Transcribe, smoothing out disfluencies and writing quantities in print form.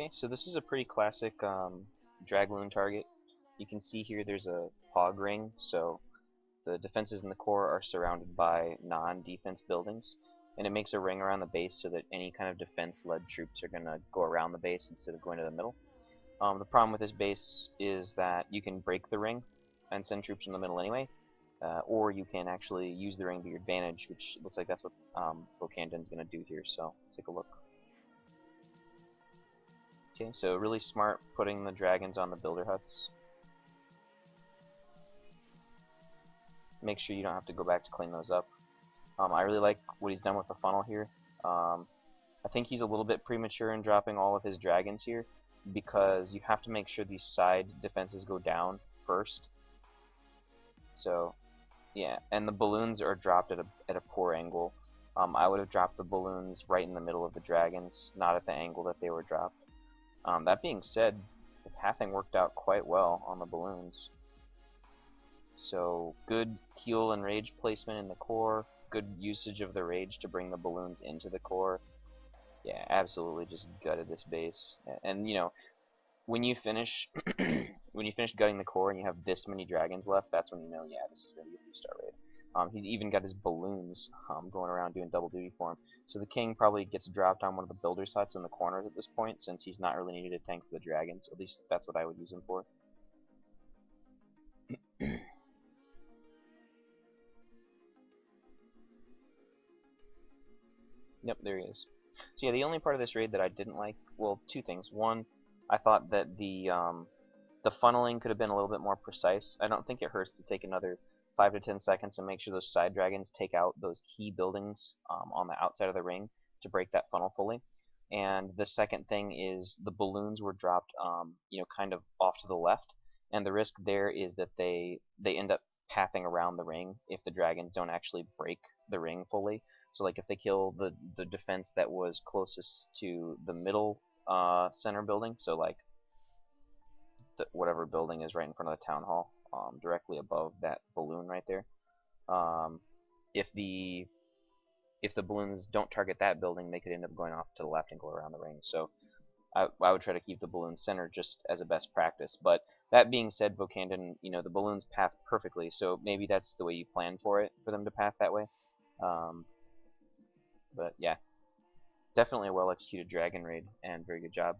Okay, so this is a pretty classic Dragloon target. You can see here there's a pog ring, so the defenses in the core are surrounded by non-defense buildings, and it makes a ring around the base so that any kind of defense-led troops are going to go around the base instead of going to the middle. The problem with this base is that you can break the ring and send troops in the middle anyway, or you can actually use the ring to your advantage, which looks like that's what Vocandin is going to do here, so let's take a look. Okay, so really smart putting the dragons on the builder huts. Make sure you don't have to go back to clean those up. I really like what he's done with the funnel here. I think he's a little bit premature in dropping all of his dragons here, because you have to make sure these side defenses go down first. So, yeah, and the balloons are dropped at a poor angle. I would have dropped the balloons right in the middle of the dragons, not at the angle that they were dropped. That being said, the pathing worked out quite well on the balloons. So good heal and rage placement in the core, good usage of the rage to bring the balloons into the core. Yeah, absolutely just gutted this base. And you know, when you finish when you finish gutting the core and you have this many dragons left, that's when you know, yeah, this is gonna be a 3-star raid. He's even got his balloons going around doing double duty for him. So the king probably gets dropped on one of the builder's huts in the corners at this point, since he's not really needed to tank for the dragons. At least that's what I would use him for. Yep, there he is. So yeah, the only part of this raid that I didn't like, well, two things. One, I thought that the funneling could have been a little bit more precise. I don't think it hurts to take another 5 to 10 seconds and make sure those side dragons take out those key buildings on the outside of the ring to break that funnel fully. And the second thing is the balloons were dropped, you know, kind of off to the left, and the risk there is that they end up pathing around the ring if the dragons don't actually break the ring fully. So like if they kill the defense that was closest to the middle center building, so like whatever building is right in front of the town hall, directly above that balloon right there. If the balloons don't target that building, they could end up going off to the left and go around the ring. So I would try to keep the balloon centered just as a best practice. But that being said, Vocandin, you know, the balloons path perfectly, so maybe that's the way you plan for it, for them to path that way. But yeah, definitely a well executed dragon raid, and very good job.